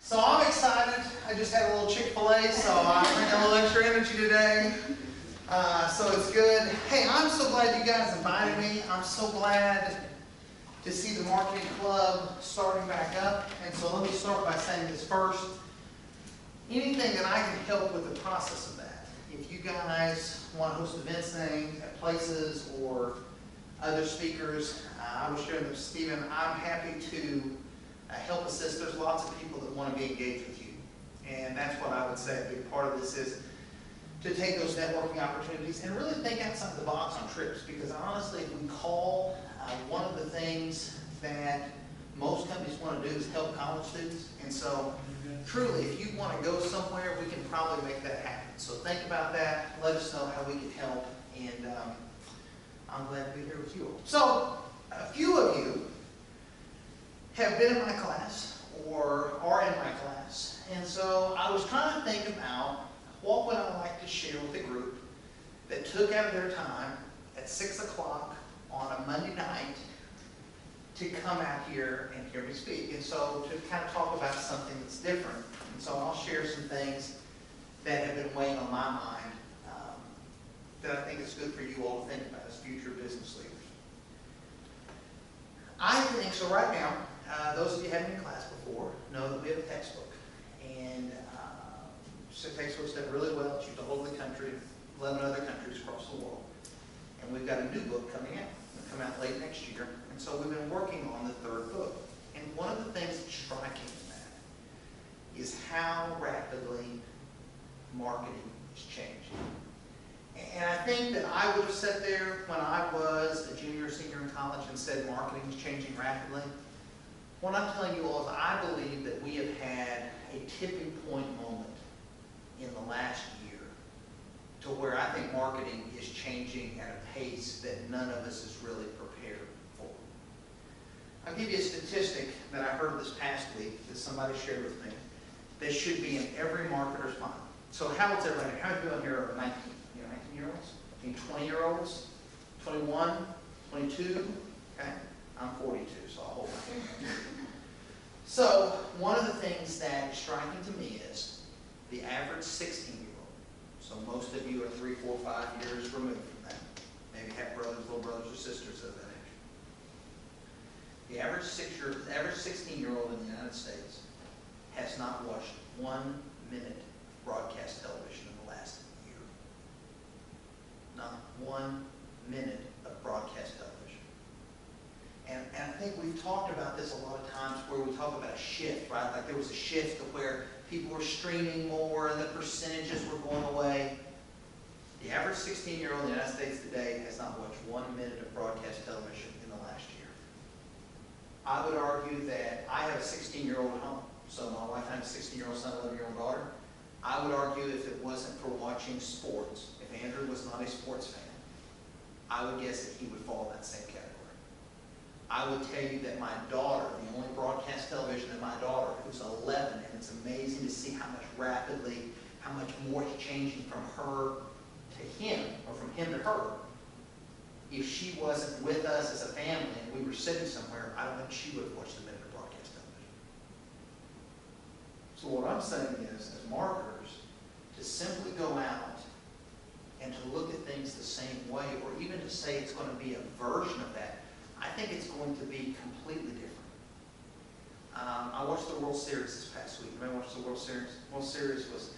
So I'm excited. I just had a little Chick-fil-A, so I'm bringing a little extra energy today. So it's good. Hey, I'm so glad you guys invited me. I'm so glad to see the marketing club starting back up. And so let me start by saying this first. Anything that I can help with the process of that. If you guys want to host events at places or other speakers, I was sharing with Stephen, I'm happy to help assist. There's lots of people that want to be engaged with you. And that's what I would say a big part of this is to take those networking opportunities and really think outside the box on trips. Because honestly, if we call, one of the things that most companies want to do is help college students. And so truly, if you want to go somewhere, we can probably make that happen. So think about that. Let us know how we can help. And I'm glad to be here with you all. So a few of you have been in my class or are in my class. And so I was trying to think about what would I like to share with the group that took out of their time at 6 o'clock on a Monday night to come out here and hear me speak. And so to kind of talk about something that's different. And so I'll share some things that have been weighing on my mind that I think is good for you all to think about as future business leaders. I think, so right now, those of you who haven't been in class before know that we have a textbook. And it's a textbook that's done really well. It's used all over the country, 11 other countries across the world. And we've got a new book coming out. It'll come out late next year. And so we've been working on the third book. And one of the things that's striking in that is how rapidly marketing is changing. And I think that I would have sat there when I was a junior or senior in college and said marketing is changing rapidly. What I'm telling you all is I believe that we have had a tipping point moment in the last year to where I think marketing is changing at a pace that none of us is really prepared for. I'll give you a statistic that I heard this past week that somebody shared with me that should be in every marketer's mind. So how is everybody? How are you doing here? 19? 19-year-olds? 20-year-olds? 21? 22? Okay? I'm 42, so I'll hold my hand. So one of the things that is striking to me is the average 16-year-old. So most of you are 3, 4, 5 years removed from that. Maybe have brothers, little brothers or sisters of that age. The average 16-year-old in the United States has not watched 1 minute broadcast television in the last year. Not 1 minute of broadcast television. And I think we've talked about this a lot of times where we talk about a shift, right? Like there was a shift to where people were streaming more and the percentages were going away. The average 16-year-old in the United States today has not watched 1 minute of broadcast television in the last year. I would argue that I have a 16-year-old at home. So my wife and I have a 16-year-old son, 11-year-old daughter. I would argue if it wasn't for watching sports, if Andrew was not a sports fan, I would guess that he would fall in that same category. I would tell you that my daughter, the only broadcast television that my daughter, who's 11, and it's amazing to see how much rapidly, how much more is changing from her to him, or from him to her. If she wasn't with us as a family and we were sitting somewhere, I don't think she would have watched a minute of broadcast television. So what I'm saying is, as marketers, to simply go out and to look at things the same way, or even to say it's going to be a version of that, I think it's going to be completely different. I watched the World Series this past week. Everybody watched the World Series? World Series was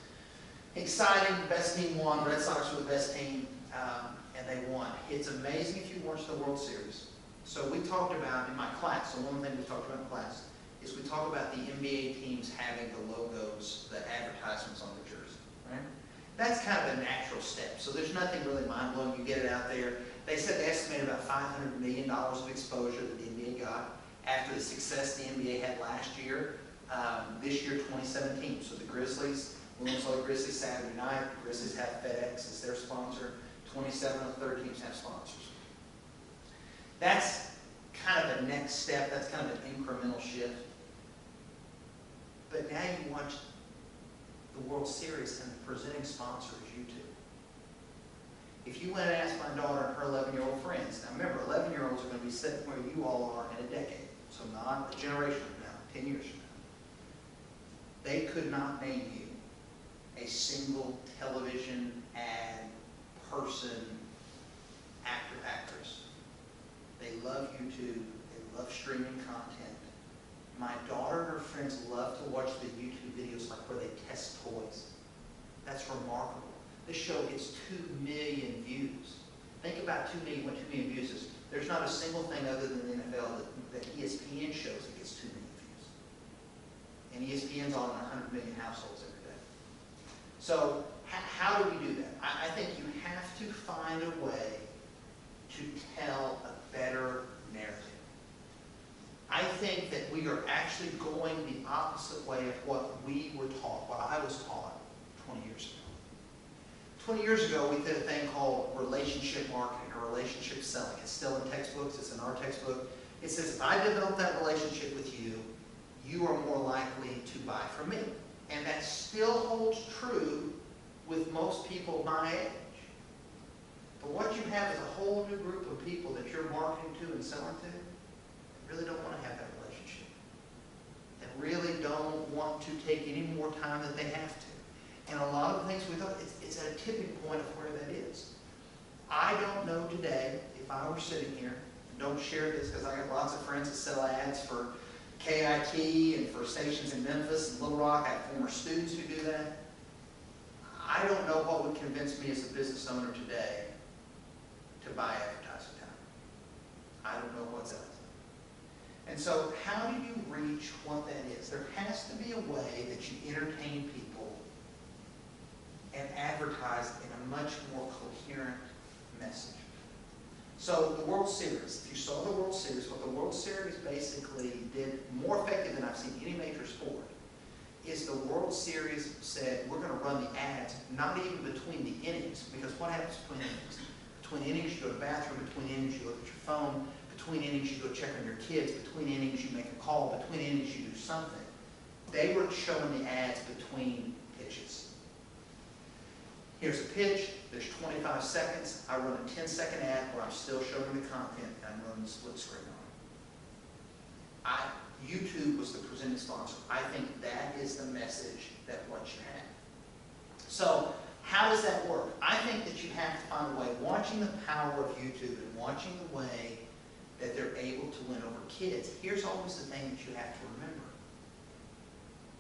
exciting. The best team won. Red Sox were the best team, and they won. It's amazing if you watch the World Series. So we talked about, in my class, so one thing we talked about in class, is we talk about the NBA teams having the logos, the advertisements on the jersey, right? That's kind of a natural step. So there's nothing really mind-blowing. You get it out there. They said they estimated about $500 million of exposure that the NBA got after the success the NBA had last year, this year, 2017. So the Grizzlies, Williams-Lake Grizzlies Saturday night, the Grizzlies have FedEx as their sponsor. 27 of the 30 teams have sponsors. That's kind of a next step. That's kind of an incremental shift. But now you watch the World Series and the presenting sponsor is YouTube. If you went and asked my daughter and her 11-year-old friends, now remember, 11-year-olds are going to be sitting where you all are in a decade, so not a generation from now, 10 years from now. 11-year-olds are going to be sitting where you all are in a decade. So if you went and asked my daughter and her 11-year-old friends, now remember, 11-year-olds are going to be sitting where you all are in a decade, so not a generation from now, 10 years from now. They could not name you a single television ad person, actor, actress. They love YouTube. They love streaming content. My daughter and her friends love to watch the YouTube videos like where they test toys. That's remarkable. This show gets 2 million views. Think about 2 million, what 2 million views is. There's not a single thing other than the NFL that ESPN shows that gets 2 million views. And ESPN's on 100 million households every day. So how do we do that? I think you have to find a way to tell a better narrative. I think that we are actually going the opposite way of what we were taught, what I was taught 20 years ago. 20 years ago, we did a thing called relationship marketing or relationship selling. It's still in textbooks. It's in our textbook. It says, if I develop that relationship with you, you are more likely to buy from me. And that still holds true with most people my age. But what you have is a whole new group of people that you're marketing to and selling to that really don't want to have that relationship. That really don't want to take any more time than they have to. And a lot of the things we thought, it's at a tipping point of where that is. I don't know today, if I were sitting here, and don't share this because I got lots of friends that sell ads for KIT and for stations in Memphis and Little Rock. I have former students who do that. I don't know what would convince me as a business owner today to buy advertising time. I don't know what's else. And so how do you reach what that is? There has to be a way that you entertain people and advertise in a much more coherent message. So the World Series, if you saw the World Series, what the World Series basically did, more effective than I've seen any major sport, is the World Series said, we're going to run the ads, not even between the innings, because what happens between innings? Between innings, you go to the bathroom. Between innings, you look at your phone. Between innings, you go check on your kids. Between innings, you make a call. Between innings, you do something. They were showing the ads between pitches. Here's a pitch. There's 25 seconds. I run a 10-second ad where I'm still showing the content and I'm running the split screen on it. YouTube was the presenting sponsor. I think that is the message that what you have. So how does that work? I think that you have to find a way, watching the power of YouTube and watching the way that they're able to win over kids. Here's always the thing that you have to remember.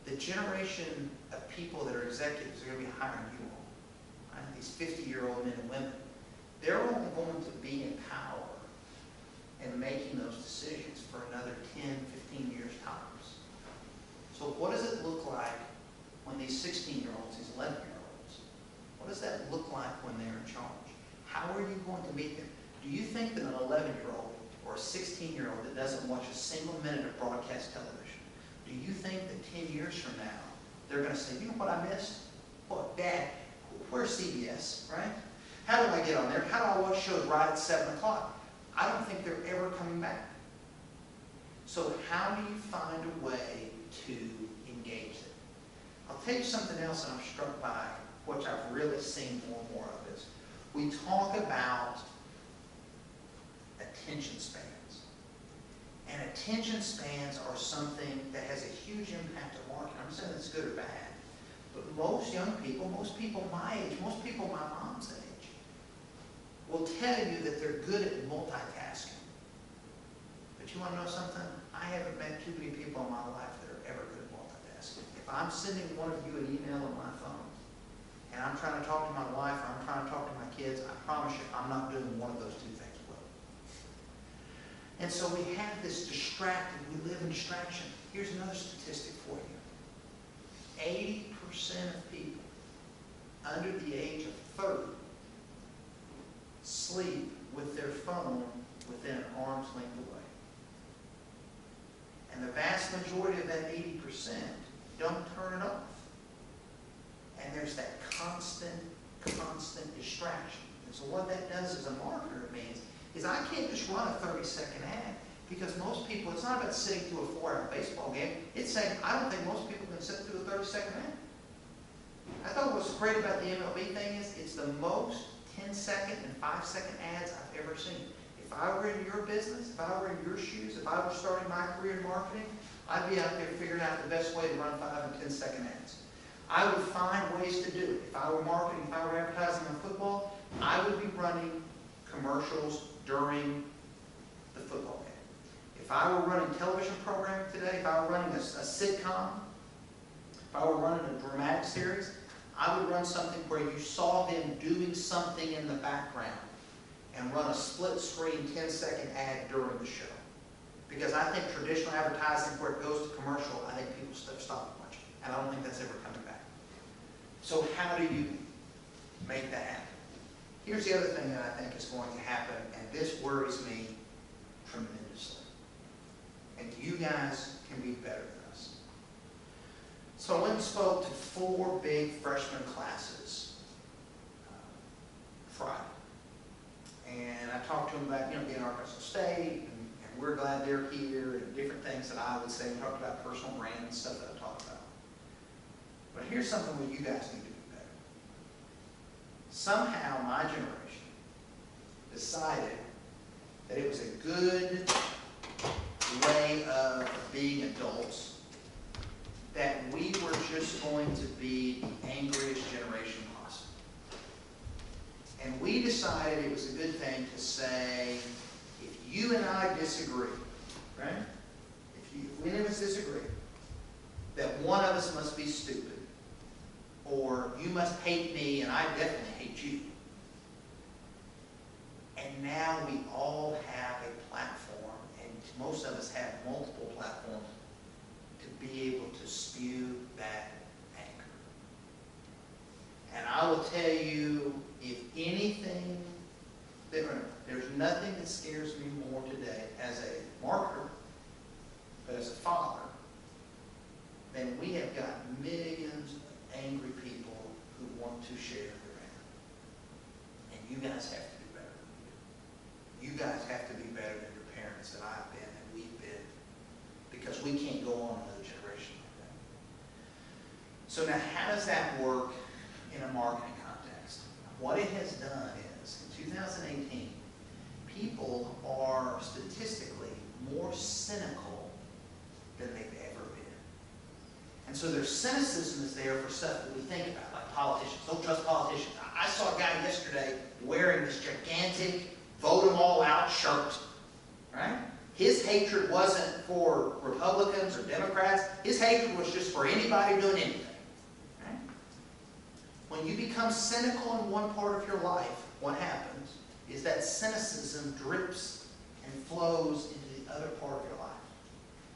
The generation of people that are executives are going to be hiring you all. Right? These 50-year-old men and women. They're only going to be in power and making those decisions for another 10, 15 years tops. So what does it look like when these 16-year-olds, these 11-year-olds, what does that look like when they're in charge? How are you going to meet them? Do you think that an 11-year-old or a 16-year-old that doesn't watch a single minute of broadcast television, do you think that 10 years from now, they're going to say, you know what I missed? What, Dad, where's CBS, right? How do I get on there? How do I watch shows right at 7 o'clock? I don't think they're ever coming back. So how do you find a way to engage them? I'll tell you something else that I'm struck by, which I've really seen more and more of is, we talk about attention spans. And attention spans are something that has a huge impact on marketing. I'm not saying it's good or bad, but most young people, most people my age, most people my mom's age, will tell you that they're good at multitasking. But you want to know something? I haven't met too many people in my life that are ever good at multitasking. If I'm sending one of you an email on my phone, and I'm trying to talk to my wife, or I'm trying to talk to my kids, I promise you, I'm not doing one of those two things well. And so we have this distracted, we live in distraction. Here's another statistic for you. 80% of people under the age of 30 sleep with their phone within an arm's length away. And the vast majority of that 80% don't turn it off. And there's that constant distraction. And so what that does as a marketer means is I can't just run a 30-second ad because most people, it's not about sitting through a 4-hour baseball game. It's saying, I don't think most people can sit through a 30-second ad. I thought what's great about the MLB thing is it's the most 10-second and 5-second ads I've ever seen. If if I were in your business, if I were in your shoes, if I were starting my career in marketing, I'd be out there figuring out the best way to run 5 and 10-second ads. I would find ways to do it. If I were marketing, if I were advertising on football, I would be running commercials during the football game. If I were running television programming today, if I were running a sitcom, if I were running a dramatic series, I would run something where you saw them doing something in the background and run a split-screen 10-second ad during the show. Because I think traditional advertising, where it goes to commercial, I think people stop watching. And I don't think that's ever coming back. So how do you make that happen? Here's the other thing that I think is going to happen, and this worries me tremendously. And you guys can be better than us. So I went and spoke to 4 big freshman classes Friday. And I talked to them about, being at Arkansas State, and we're glad they're here, and different things that I would say. We talked about personal brand and stuff that I talked about. But here's something where you guys need to do better. Somehow my generation decided that it was a good way of being adults, that we were just going to be the angriest generation possible. And we decided it was a good thing to say, if you and I disagree, right? If we and us disagree, that one of us must be stupid, or you must hate me and I definitely hate you. And now we all have a platform, and most of us have multiple platforms to be able to spew that anger. And I will tell you, if anything, there's nothing that scares me more today as a marketer, but as a father, than we have got millions of angry people who want to share their anger. And you guys have to do better than we do. You guys have to be better than your parents that I've been and we've been, because we can't go on another generation like that. So now, how does that work in a marketing context? What it has done is, in 2018, people are statistically more cynical than they've ever been. And so their cynicism is there for stuff that we think about, like politicians. Don't trust politicians. I saw a guy yesterday wearing this gigantic vote them all out shirt, right? His hatred wasn't for Republicans or Democrats. His hatred was just for anybody doing anything. Right? When you become cynical in one part of your life, what happens is that cynicism drips and flows into the other part of your life.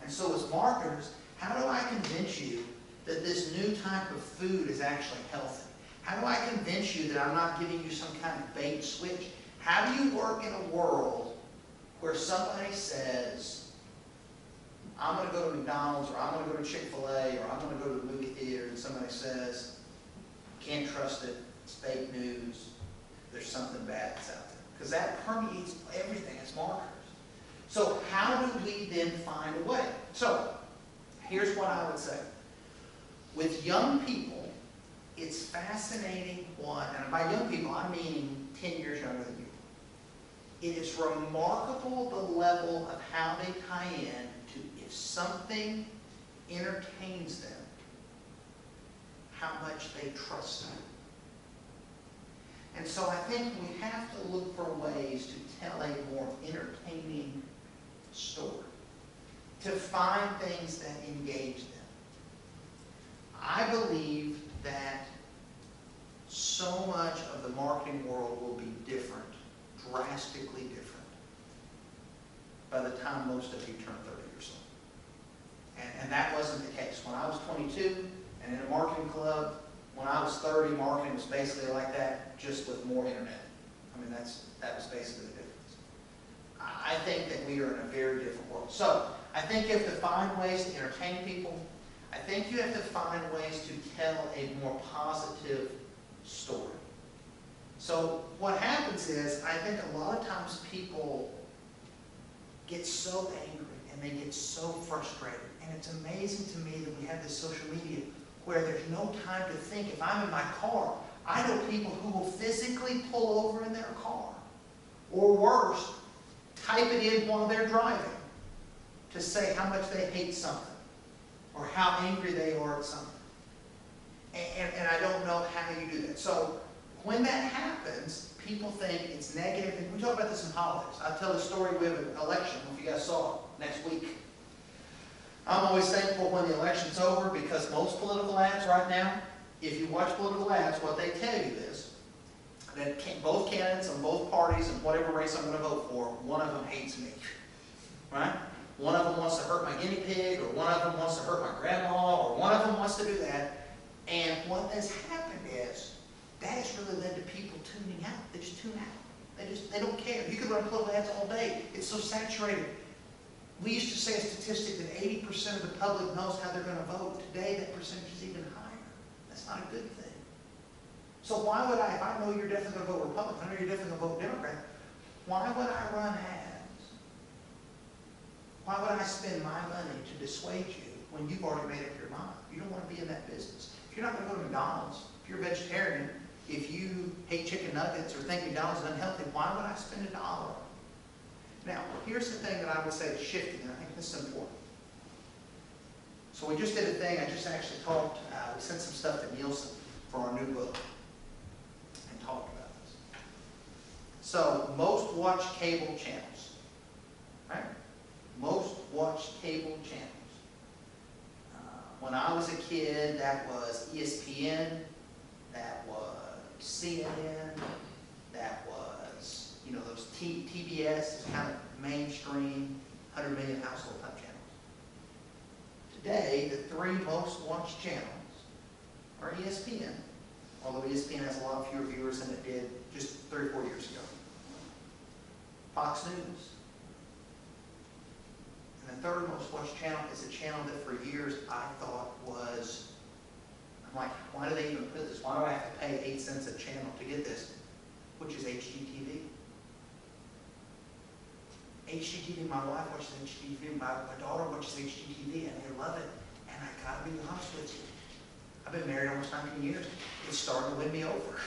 And so as marketers, how do I convince you that this new type of food is actually healthy? How do I convince you that I'm not giving you some kind of bait switch? How do you work in a world where somebody says, I'm going to go to McDonald's, or I'm going to go to Chick-fil-A, or I'm going to go to the movie theater, and somebody says, can't trust it, it's fake news, there's something bad that's out there. Because that permeates everything as marketers. So how do we then find a way? So here's what I would say. With young people, it's fascinating what, and by young people, I mean 10 years younger than you. It is remarkable the level of how they tie in to, if something entertains them, how much they trust them. And so I think we have to look for ways to tell a more entertaining story, to find things that engage them. I believe that so much of the marketing world will be different, drastically different, by the time most of you turn 30 years old. And that wasn't the case. When I was 22 and in a marketing club, when I was 30, marketing was basically like that, just with more internet. I mean, that was basically the difference. I think that we are in a very different world. So I think you have to find ways to entertain people. I think you have to find ways to tell a more positive story. So what happens is, I think a lot of times people get so angry and they get so frustrated. And it's amazing to me that we have this social media where there's no time to think. If I'm in my car, I know people who will physically pull over in their car. Or worse, type it in while they're driving to say how much they hate something or how angry they are at something. And I don't know how you do that. So when that happens, people think it's negative. And we talk about this in politics. I'll tell a story. We have an election, if you guys saw it, next week. I'm always thankful when the election's over because most political ads right now, if you watch political ads, what they tell you is that both candidates on both parties and whatever race I'm going to vote for, one of them hates me. Right? One of them wants to hurt my guinea pig, or one of them wants to hurt my grandma, or one of them wants to do that. And what has happened is that has really led to people tuning out. They just tune out. They don't care. You can run political ads all day. It's so saturated. We used to say a statistic that 80% of the public knows how they're going to vote. Today, that percentage is even higher. That's not a good thing. So why would I, if I know you're definitely going to vote Republican, I know you're definitely going to vote Democrat, why would I run ads? Why would I spend my money to dissuade you when you've already made up your mind? You don't want to be in that business. If you're not going to go to McDonald's, if you're a vegetarian, if you hate chicken nuggets or think McDonald's is unhealthy, why would I spend $1 on it? Now, here's the thing that I would say is shifting, and I think this is important. So we just did a thing, I just actually talked, we sent some stuff to Nielsen for our new book and talked about this. So, most watched cable channels, right? Most watched cable channels. When I was a kid, that was ESPN, that was CNN, that was, you know, those TBS, kind of mainstream, 100 million household type channels. Today, the 3 most watched channels are ESPN, although ESPN has a lot fewer viewers than it did just 3 or 4 years ago. Fox News. And the 3rd most watched channel is a channel that for years I thought was, I'm like, why do they even put this? Why do I have to pay 8 cents a channel to get this? Which is HGTV. HGTV, my wife watches HGTV, my daughter watches HGTV, and they love it. And I gotta be honest with you, I've been married almost 19 years. It's starting to win me over.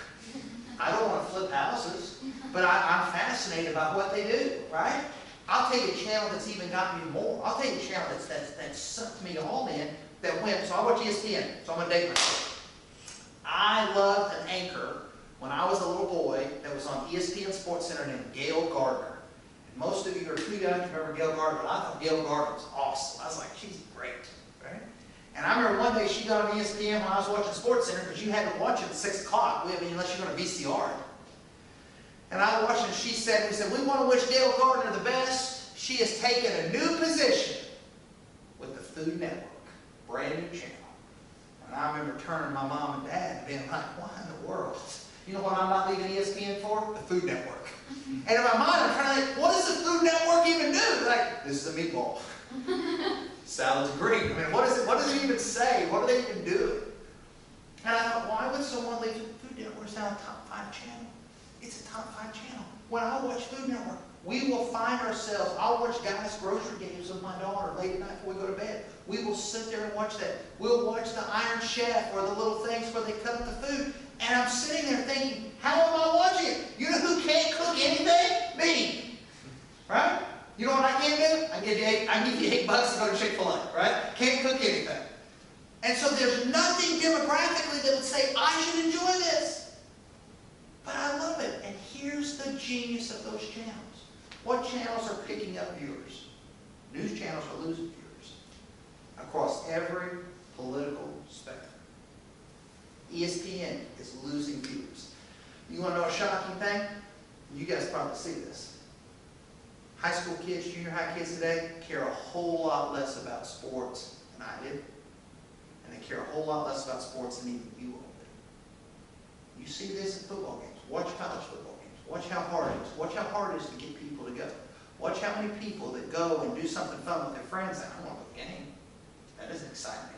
I don't want to flip houses, but I'm fascinated by what they do, right? I'll take a channel that's even gotten me more. I'll take a channel that's sucked me all in, that went, so I watch ESPN, so I'm going to date myself. I loved an anchor when I was a little boy that was on ESPN Sports Center named Gail Gardner. And most of you are too young to remember Gail Gardner, but I thought Gail Gardner was awesome. I was like, she's great, right? And I remember one day she got on ESPN when I was watching Sports Center, because you had to watch it at 6 o'clock, unless you're going to VCR it. And I watched and she said, we want to wish Gail Gardner the best. She has taken a new position with the Food Network, brand new channel. And I remember turning to my mom and dad and being like, what in the world? You know what I'm not leaving ESPN for? The Food Network. And in my mind, I'm trying to think, what does the Food Network even do? Like, this is a meatball. Salad's green. I mean, what does it even say? What are they even doing? And I thought, why would someone leave the Food Network? It's not a top 5 channel. It's a top 5 channel. When I watch Food Network, we will find ourselves, I'll watch Guys Grocery Games with my daughter late at night before we go to bed. We will sit there and watch that. We'll watch the Iron Chef or the little things where they cut up the food. And I'm sitting there thinking, how am I watching it? You know who can't cook anything? Me. Right? You know what I can do? I give you $8 to go to Chick-fil-A. Right? Can't cook anything. And so there's nothing demographically that would say, I should enjoy this. But I love it. And here's the genius of those channels. What channels are picking up viewers? News channels are losing viewers across every political spectrum. ESPN is losing viewers. You want to know a shocking thing? You guys probably see this. High school kids, junior high kids today care a whole lot less about sports than I did. And they care a whole lot less about sports than even you all did. You see this in football games. Watch college football games. Watch how hard it is. Watch how hard it is to get people to go. Watch how many people that go and do something fun with their friends. I don't want to go to a game. That doesn't excite me.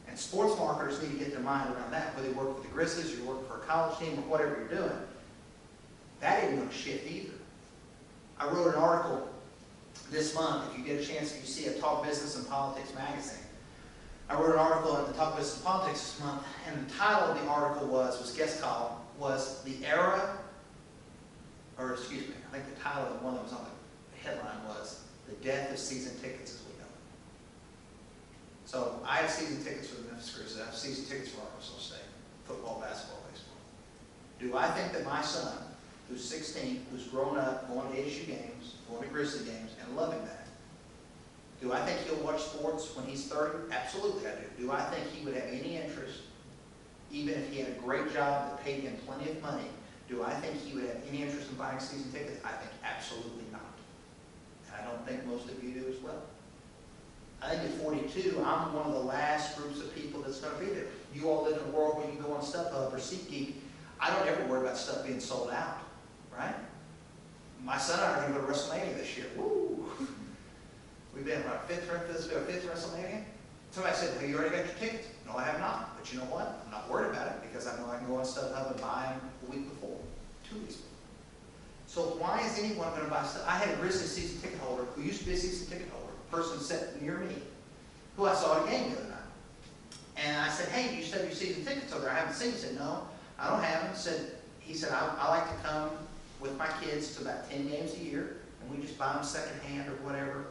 And sports marketers need to get their mind around that, whether you work with the Grizzlies or you work for a college team or whatever you're doing. That ain't going to shift either. I wrote an article this month, if you get a chance, if you see it, Talk Business and Politics magazine. I wrote an article in the Talk Business and Politics this month, and the title of the article was guest column, was the era, or excuse me, I think the title of the one that was on the headline was, "The Death of Season Tickets as We Know It." So I have season tickets for the Memphis Grizzlies. I have season tickets for Arkansas State, football, basketball, baseball. Do I think that my son, who's 16, who's grown up going to ASU games, going to Grizzly games, and loving that, do I think he'll watch sports when he's 30? Absolutely I do. Do I think he would have any interest, even if he had a great job that paid him plenty of money, do I think he would have any interest in buying season tickets? I think absolutely not. And I don't think most of you do as well. I think at 42, I'm one of the last groups of people that's going to be there. You all live in a world where you can go on StubHub or SeatGeek. I don't ever worry about stuff being sold out, right? My son and I are going to go to WrestleMania this year. Woo! We've been about fifth WrestleMania. Somebody said, "Well, you already got your tickets." No, I have not. But you know what? I'm not worried about it because I know I can go on StubHub and buy them a week before, 2 weeks before. So why is anyone going to buy stuff? I had a Grizzly season ticket holder who used to be a season ticket holder, a person sat near me, who I saw at a game the other night. And I said, "Hey, you still have your season tickets over there? I haven't seen them." He said, "No, I don't have them." He said, I like to come with my kids to about 10 games a year, and we just buy them secondhand or whatever,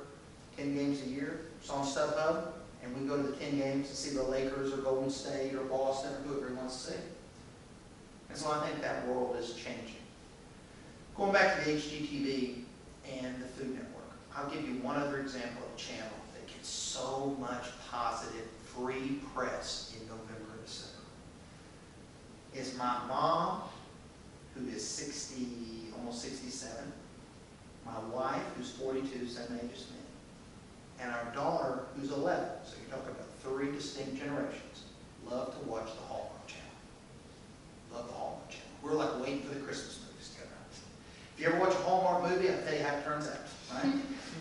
10 games a year. It's on StubHub, and we go to the 10 games to see the Lakers or Golden State or Boston or whoever he wants to see. And so I think that world is changing. Going back to the HGTV and the Food Network, I'll give you one other example of a channel that gets so much positive free press in November and December. Is my mom, who is 60, almost 67, my wife, who's 42, same age as me, and our daughter, who's 11, so you're talking about 3 distinct generations, love to watch the Hallmark Channel. Love the Hallmark Channel. We're like waiting for the Christmas movies to come out. If you ever watch a Hallmark movie, I'll tell you how it turns out, right?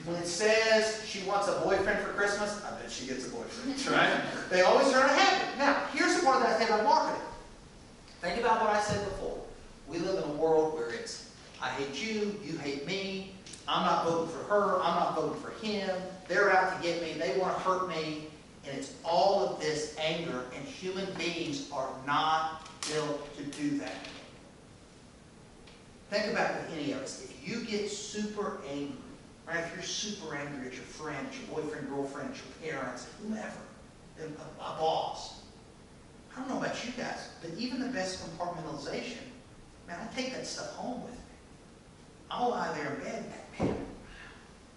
When it says she wants a boyfriend for Christmas, I bet she gets a boyfriend, right? They always turn out happy. Now, here's the part that I think about marketing. Think about what I said before. We live in a world where it's, I hate you, you hate me, I'm not voting for her, I'm not voting for him, they're out to get me, they want to hurt me, and it's all of this anger, and human beings are not built to do that. Think about it with any of us. If you get super angry, right, if you're super angry at your friends, your boyfriend, girlfriend, your parents, whomever, a boss, I don't know about you guys, but even the best compartmentalization, man, I take that stuff home with me. I'll lie there in bed and think, man,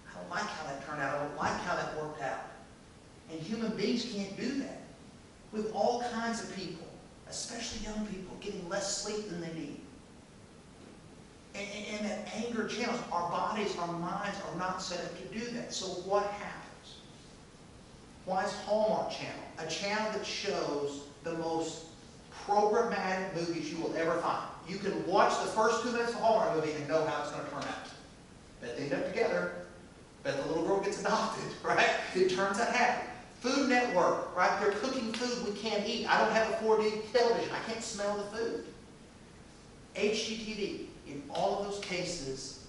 I don't like how that turned out. I don't like how that worked out. And human beings can't do that. With all kinds of people, especially young people, getting less sleep than they need. And that anger channels, our bodies, our minds are not set up to do that. So what happens? Why is Hallmark Channel a channel that shows the most programmatic movies you will ever find? You can watch the first 2 minutes of a Hallmark movie and know how it's going to turn out. Bet they end up together. Bet the little girl gets adopted, right? It turns out happy. Food Network, right? They're cooking food we can't eat. I don't have a 4D television. I can't smell the food. HGTV. In all of those cases,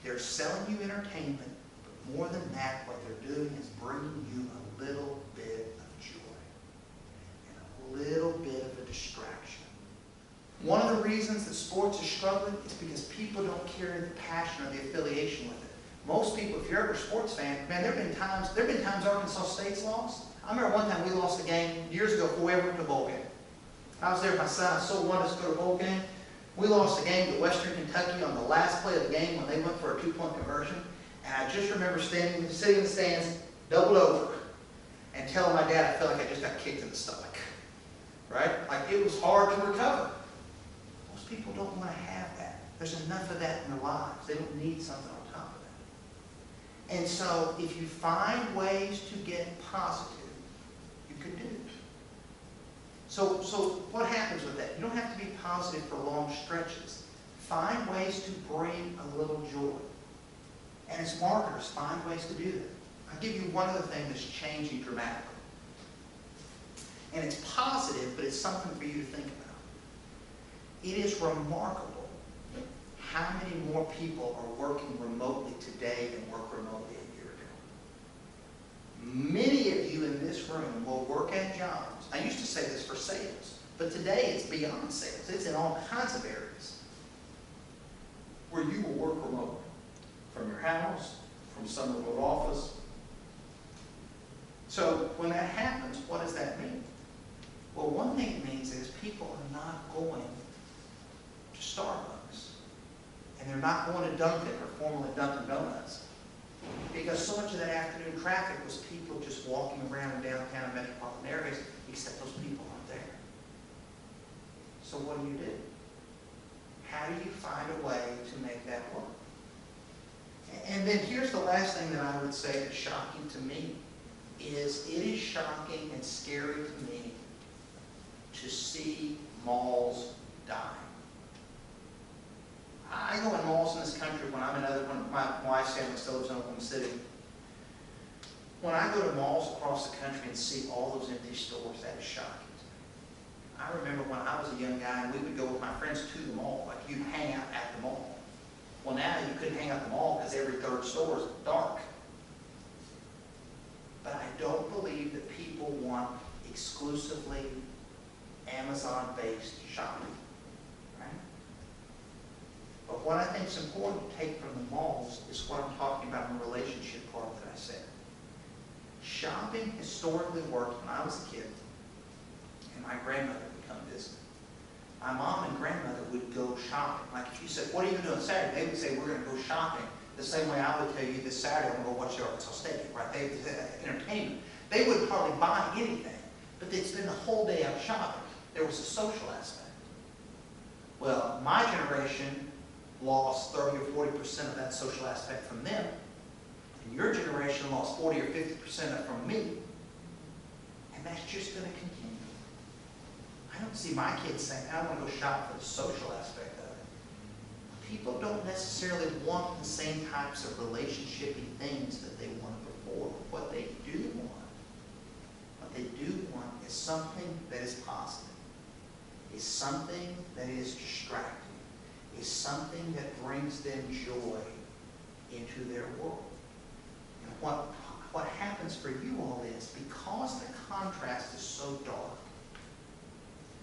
they're selling you entertainment, but more than that, what they're doing is bringing you a little bit of joy and a little bit of a distraction. One of the reasons that sports is struggling is because people don't carry the passion or the affiliation with it. Most people, if you're ever a sports fan, man, there have been times Arkansas State's lost. I remember one time we lost a game years ago before we ever went to a bowl game. I was there with my son. I so wanted us to go to a bowl game. We lost a game to Western Kentucky on the last play of the game when they went for a 2-point conversion. And I just remember sitting in the stands, doubled over, and telling my dad I felt like I just got kicked in the stomach. Right? Like it was hard to recover. Most people don't want to have that. There's enough of that in their lives. They don't need something on top of that. And so if you find ways to get positive, you can do it. So what happens with that? You don't have to be positive for long stretches. Find ways to bring a little joy. And as marketers, find ways to do that. I'll give you one other thing that's changing dramatically. And it's positive, but it's something for you to think about. It is remarkable how many more people are working remotely today than worked remotely a year ago. Many of you in this room will work at jobs. I used to say this for sales, but today it's beyond sales. It's in all kinds of areas where you will work remotely. from your house, from some remote office. So when that happens, what does that mean? Well, one thing it means is people are not going to Starbucks. And they're not going to Dunkin' or formerly Dunkin' Donuts. Because so much of that afternoon traffic was people just walking around in downtown and metropolitan areas, except those people aren't there. So what do? How do you find a way to make that work? And then here's the last thing that I would say that's shocking to me, is it is shocking and scary to me to see malls die. I go in malls in this country when I'm in when my wife's family still lives in Oklahoma City. When I go to malls across the country and see all those empty stores, that is shocking to me. I remember when I was a young guy and we would go with my friends to the mall, like you'd hang out at the mall. Well, now you couldn't hang out at the mall because every third store is dark. But I don't believe that people want exclusively Amazon-based shopping. But what I think is important to take from the malls is what I'm talking about in the relationship part that I said. Shopping historically worked when I was a kid, and my grandmother would come visit. My mom and grandmother would go shopping. Like if you said, what are you going to do on Saturday? They would say, we're going to go shopping. The same way I would tell you this Saturday, I'm going to go watch the Arkansas State, right? They would entertainment. They wouldn't hardly buy anything, but they'd spend the whole day out shopping. There was a social aspect. Well, my generation lost 30 or 40% of that social aspect from them. And your generation lost 40 or 50% of it from me. And that's just going to continue. I don't see my kids saying, I want to go shop for the social aspect of it. People don't necessarily want the same types of relationship-y things that they wanted before. What they do want is something that is positive, is something that is distracting, is something that brings them joy into their world. And what happens for you all is, because the contrast is so dark,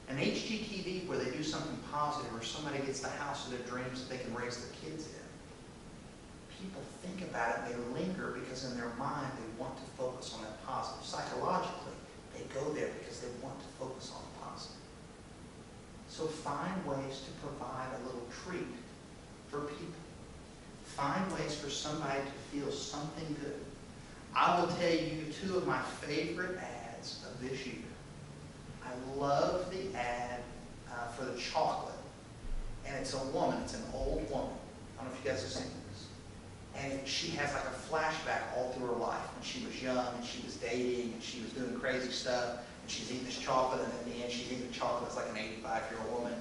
an HGTV where they do something positive or somebody gets the house of their dreams that they can raise their kids in, people think about it, they linger because in their mind they want to focus on that positive. Psychologically, they go there because they want to focus on the positive. So find ways to provide a little treat for people. Find ways for somebody to feel something good. I will tell you two of my favorite ads of this year. I love the ad for the chocolate. And it's a woman, it's an old woman. I don't know if you guys have seen this. And she has like a flashback all through her life when she was young and she was dating and she was doing crazy stuff. She's eating this chocolate, and at the end, she's eating the chocolate as like an 85-year-old woman.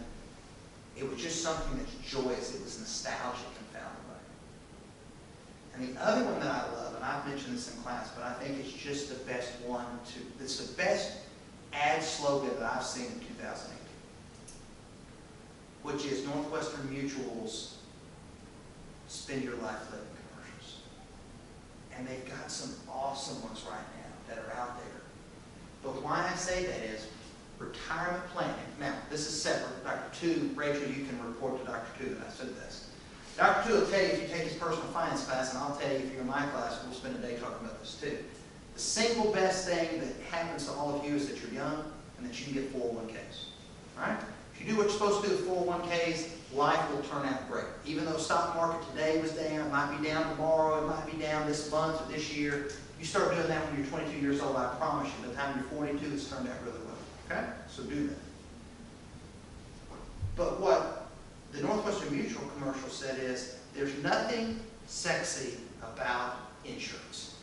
It was just something that's joyous. It was nostalgic and found by it. And the other one that I love, and I've mentioned this in class, but I think it's just the best one it's the best ad slogan that I've seen in 2018, which is Northwestern Mutual's Spend Your Life Living commercials. And they've got some awesome ones right now that are out there. But why I say that is retirement planning. Now, this is separate. Dr. Tu, Rachel, you can report to Dr. Tu that I said this. Dr. Tu will tell you if you take his personal finance class, and I'll tell you if you're in my class, we'll spend a day talking about this too. The single best thing that happens to all of you is that you're young and that you can get 401ks. All right? If you do what you're supposed to do with 401ks, life will turn out great. Even though the stock market today was down, it might be down tomorrow, it might be down this month or this year. You start doing that when you're 22 years old, I promise you, by the time you're 42, it's turned out really well. Okay? So do that. But what the Northwestern Mutual commercial said is, there's nothing sexy about insurance.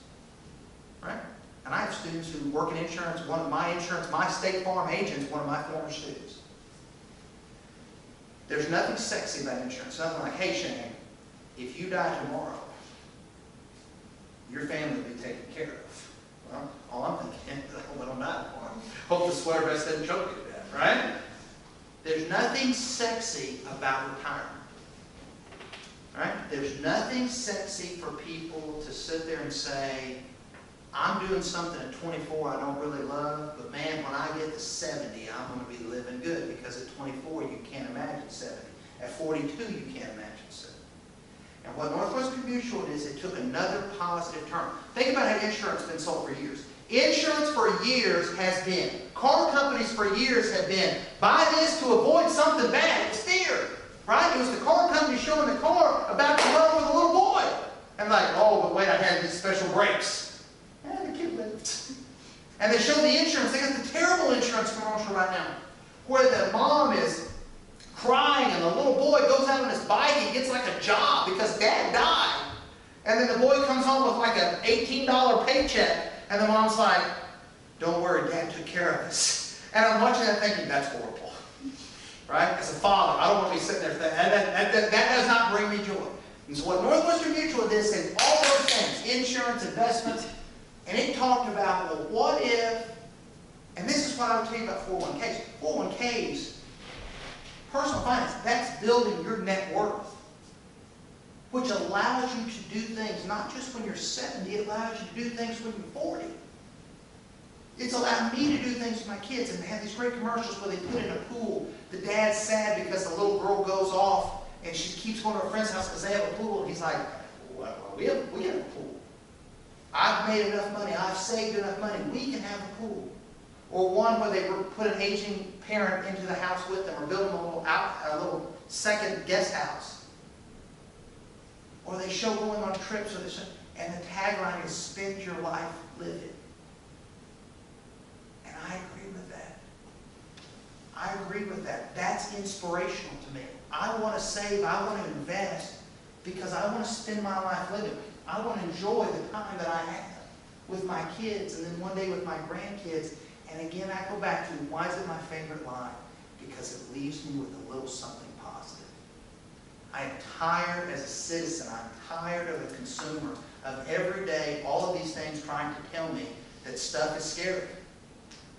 Right? And I have students who work in insurance. One of my State Farm agent is one of my former students. There's nothing sexy about insurance. Nothing like, hey Shane, if you die tomorrow, your family will be taken care of. Well, all I'm thinking is, I hope I don't die tomorrow. Hope the sweater vest doesn't choke you to death, right? There's nothing sexy about retirement. Right? There's nothing sexy for people to sit there and say, I'm doing something at 24 I don't really love, but man, when I get to 70, I'm going to be living good, because at 24 you can't imagine 70. At 42 you can't imagine 70. And what Northwestern Mutual did is it took another positive turn. Think about how insurance has been sold for years. Insurance for years has been, car companies for years have been, buy this to avoid something bad. It's fear, right? It was the car company showing the car about to run with a little boy. And like, oh, but wait, I had these special brakes. And the kid lived. And they show the insurance. They got the terrible insurance commercial right now, where the mom is crying and the little boy goes out on his bike and gets like a job because dad died. And then the boy comes home with like an $18 paycheck, and the mom's like, don't worry, dad took care of us. And I'm watching that thinking, that's horrible. Right? As a father, I don't want to be sitting there thinking, that does not bring me joy. And so what Northwestern Mutual did is say all those things, insurance, investments, and it talked about, well, what if, and this is what I would tell you about 401ks. 401ks, personal finance, that's building your net worth, which allows you to do things not just when you're 70, it allows you to do things when you're 40. It's allowed me to do things with my kids, and they have these great commercials where they put in a pool. The dad's sad because the little girl goes off and she keeps going to her friend's house because they have a pool, and he's like, well, we have a pool. I've made enough money, I've saved enough money, we can have a pool. Or one where they put an aging parent into the house with them, or build them a little second guest house. Or they show going on trips, and the tagline is, spend your life living. And I agree with that. I agree with that. That's inspirational to me. I want to save, I want to invest, because I want to spend my life living. I want to enjoy the time that I have with my kids, and then one day with my grandkids. And again, I go back to, why is it my favorite line? Because it leaves me with a little something positive. I am tired as a citizen, I'm tired of a consumer, of every day, all of these things trying to tell me that stuff is scary.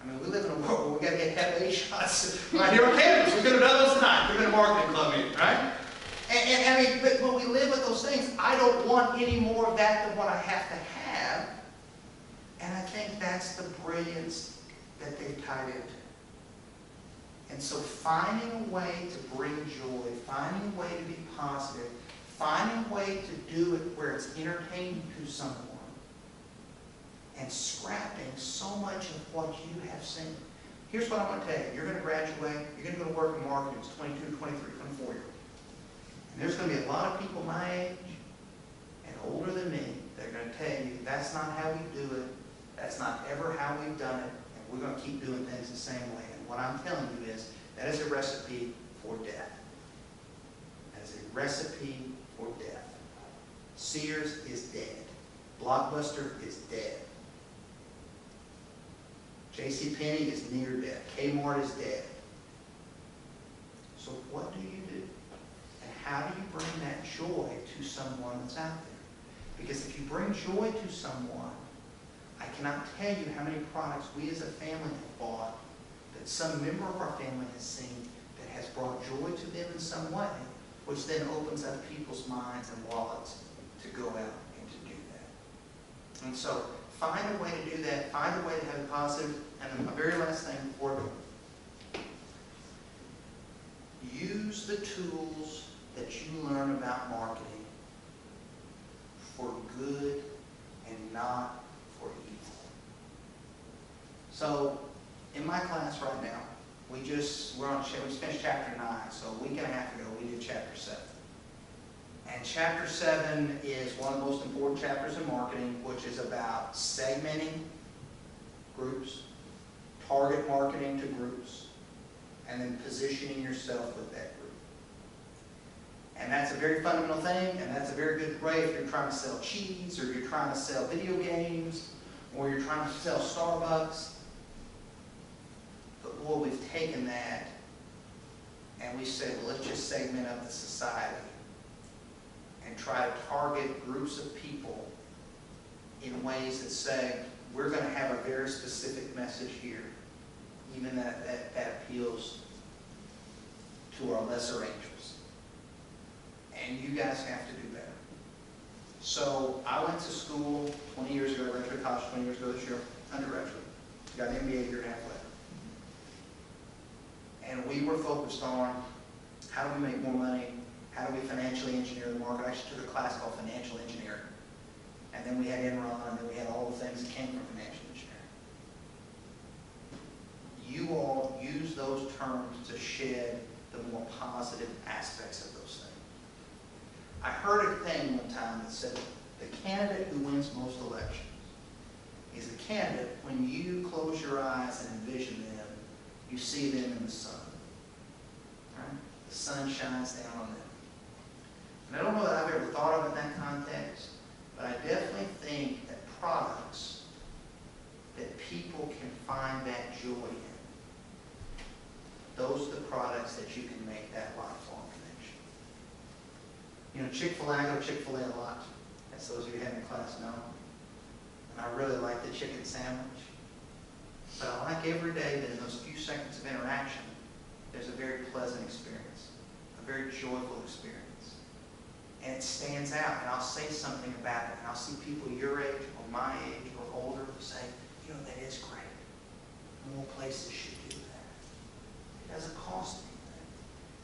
I mean, we live in a world where we've got to get Hep A shots right here on campus. We could have done those tonight. We've been a marketing club meeting, right? And I mean, but we live with those things. I don't want any more of that than what I have to have. And I think that's the brilliance that they've tied into. And so finding a way to bring joy, finding a way to be positive, finding a way to do it where it's entertaining to someone, and scrapping so much of what you have seen. Here's what I want to tell you. You're going to graduate, you're going to go to work in marketing, it's 22, 23, 24 years. And there's going to be a lot of people my age and older than me that are going to tell you that's not how we do it, that's not ever how we've done it, and we're going to keep doing things the same way. And what I'm telling you is that is a recipe for death. That is a recipe for death. Sears is dead. Blockbuster is dead. JCPenney is near death. Kmart is dead. So what do you do? And how do you bring that joy to someone that's out there? Because if you bring joy to someone, I cannot tell you how many products we as a family have bought that some member of our family has seen that has brought joy to them in some way, which then opens up people's minds and wallets to go out and to do that. And so, find a way to do that. Find a way to have a positive. And then my very last thing before I go. Use the tools that you learn about marketing for good and not for evil. So, in my class right now, we finished chapter 9. So a week and a half ago, we did chapter 7. And chapter 7 is one of the most important chapters in marketing, which is about segmenting groups, target marketing to groups, and then positioning yourself with that group. And that's a very fundamental thing, and that's a very good way if you're trying to sell cheese, or you're trying to sell video games, or you're trying to sell Starbucks. But boy, we've taken that, and we said, well, let's just segment up the society and try to target groups of people in ways that say, we're going to have a very specific message here, even that appeals to our lesser angels. And you guys have to do better. So I went to school 20 years ago, I graduated college 20 years ago this year, undergraduate. Got an MBA a year and a half later. And we were focused on how do we make more money, how do we financially engineer the market. I actually took a class called financial engineering. And then we had Enron, and then we had all the things that came from financial engineering. You all use those terms to shed the more positive aspects of those things. I heard a thing one time that said the candidate who wins most elections is the candidate when you close your eyes and envision them, you see them in the sun. Right? The sun shines down on them. And I don't know that I've ever thought of it in that context, but I definitely think that products that people can find that joy in, those are the products that you can make that lifelong connection. You know, Chick-fil-A, I go to Chick-fil-A a lot, as those of you having class know. And I really like the chicken sandwich. But I like every day that in those few seconds of interaction, there's a very pleasant experience, a very joyful experience. And it stands out, and I'll say something about it, and I'll see people your age or my age or older who say, you know, that is great. More places should do that. It doesn't cost anything,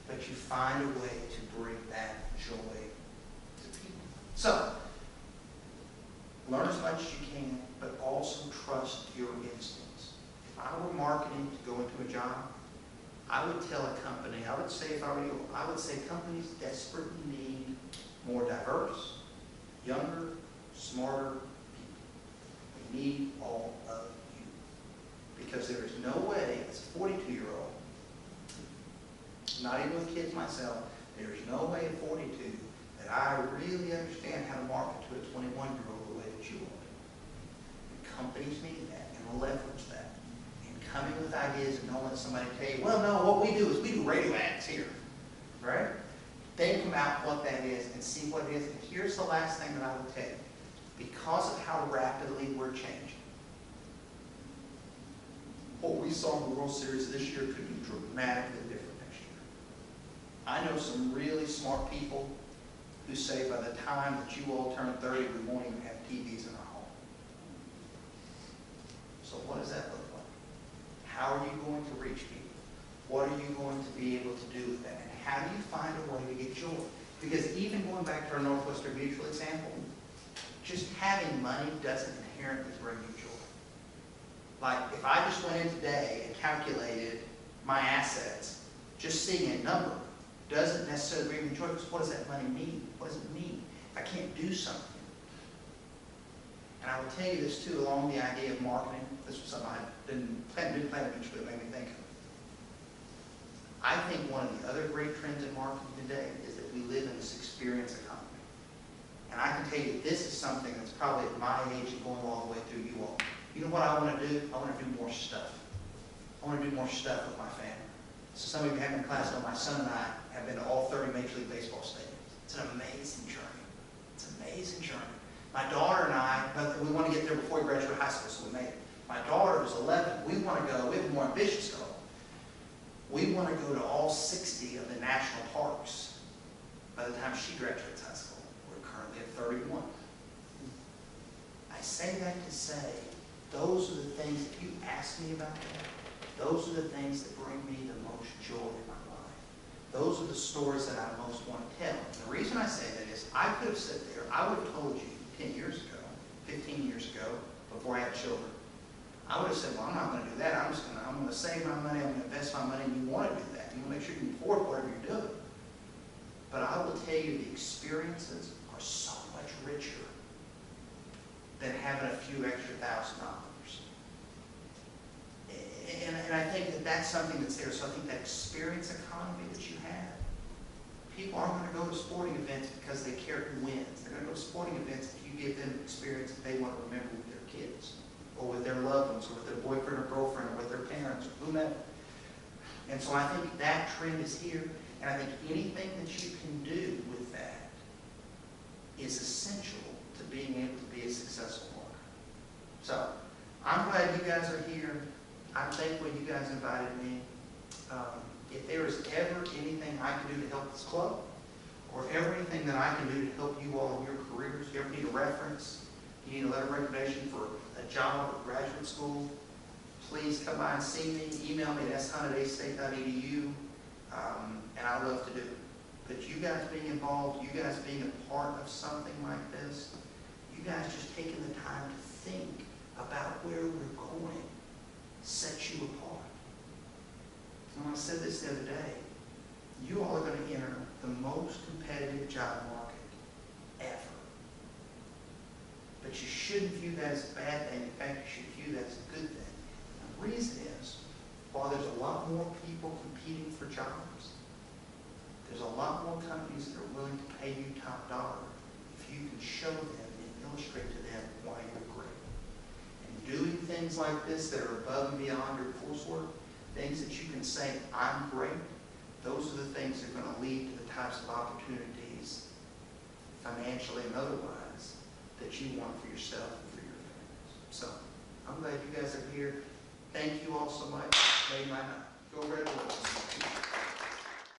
but you find a way to bring that joy to people. So, learn as much as you can, but also trust your instincts. If I were marketing to go into a job, I would tell a company, I would say if I were you, I would say companies desperately need more diverse, younger, smarter people. We need all of you. Because there is no way, as a 42-year-old, not even with kids myself, there is no way at 42 that I really understand how to market to a 21-year-old the way that you will. And companies need that and leverage that. And coming with ideas and don't let somebody tell you, well, no, what we do is we do radio ads here, right? Think about what that is and see what it is. And here's the last thing that I will tell you. Because of how rapidly we're changing, what we saw in the World Series this year could be dramatically different next year. I know some really smart people who say by the time that you all turn 30, we won't even have TVs in our home. So what does that look like? How are you going to reach people? What are you going to be able to do with that? And how do you find a way to get joy? Because even going back to our Northwestern Mutual example, just having money doesn't inherently bring you joy. Like if I just went in today and calculated my assets, just seeing a number doesn't necessarily bring me joy, because what does that money mean? What does it mean if I can't do something? And I will tell you this too, along the idea of marketing. This was something I didn't plan to mention, but it made me think of. I think one of the other great trends in marketing today is that we live in this experience economy. And I can tell you this is something that's probably at my age and going all the way through you all. You know what I want to do? I want to do more stuff. I want to do more stuff with my family. So some of you have in class know my son and I have been to all 30 Major League Baseball stadiums. It's an amazing journey. It's an amazing journey. My daughter and I, but we want to get there before we graduate high school, so we made it. My daughter was 11. We want to go, we have a more ambitious goal. We want to go to all 60 of the national parks by the time she graduates high school. We're currently at 31. I say that to say, those are the things, if you ask me about that, those are the things that bring me the most joy in my life. Those are the stories that I most want to tell. And the reason I say that is I could have sat there, I would have told you 10 years ago, 15 years ago, before I had children, I would have said, well, I'm not going to do that. I'm going to save my money, I'm going to invest my money, and you want to do that. You want to make sure you can afford whatever you're doing. But I will tell you the experiences are so much richer than having a few extra $1,000. And I think that that's something that's there. So I think that experience economy that you have, people aren't going to go to sporting events because they care who wins. They're going to go to sporting events if you give them an experience that they want to remember with their kids, or with their loved ones, or with their boyfriend or girlfriend, or with their parents, or whomever. And so I think that trend is here, and I think anything that you can do with that is essential to being able to be a successful marketer. So I'm glad you guys are here. I'm thankful you guys invited me. If there is ever anything I can do to help this club, or ever anything that I can do to help you all in your careers, if you ever need a reference, you need a letter of recommendation for a job or graduate school, please come by and see me. Email me at shunt@astate.edu, and I'd love to do it. that you guys being involved, you guys being a part of something like this, you guys just taking the time to think about where we're going sets you apart. And when I said this the other day, you all are going to enter the most competitive job market ever. But you shouldn't view that as a bad thing. In fact, you should view that as a good thing. And the reason is, while there's a lot more people competing for jobs, there's a lot more companies that are willing to pay you top dollar if you can show them and illustrate to them why you're great. And doing things like this that are above and beyond your coursework, things that you can say, I'm great, those are the things that are going to lead to the types of opportunities, financially and otherwise, that you want for yourself and for your families. So, I'm glad you guys are here. Thank you all so much. May my night. Go Red Wolves.